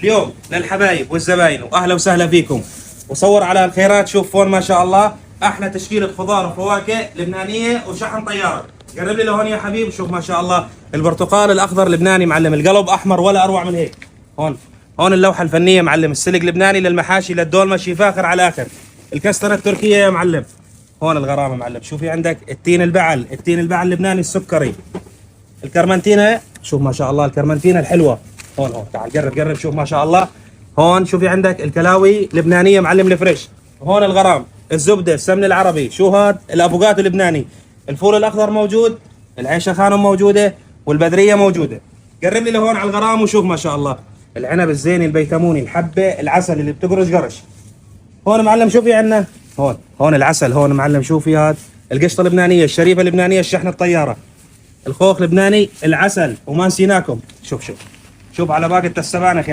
اليوم للحبايب والزباين واهلا وسهلا فيكم. وصور على الخيرات. شوف فون ما شاء الله، احلى تشكيله خضار وفواكه لبنانيه وشحن طياره. قرب لي لهون يا حبيب. شوف ما شاء الله البرتقال الاخضر لبناني معلم، القلب احمر ولا اروع من هيك. هون اللوحه الفنيه معلم، السلق لبناني للمحاشي للدولمه شي فاخر على الاخر. الكستنه التركيه يا معلم. هون الغرامه معلم. شوفي عندك التين البعل، التين البعل اللبناني السكري. الكرمنتينه شوف ما شاء الله، الكرمنتينه الحلوه. هون تعال قرب شوف ما شاء الله. هون شوفي عندك الكلاوي لبنانيه معلم الفريش. هون الغرام، الزبده، السمن العربي، شو هاد الافوكاتو اللبناني، الفول الاخضر موجود، العيشه خانم موجوده، والبدريه موجوده. قرب لي لهون على الغرام وشوف ما شاء الله العنب الزيني البيتموني، الحبه العسل اللي بتقرش قرش. هون معلم شوفي عندنا هون العسل. هون معلم شوفي هاد القشطه اللبنانيه الشريفه اللبنانيه الشحن الطياره، الخوخ لبناني، العسل، وما نسيناكم. شوف على باقي التسبانخ.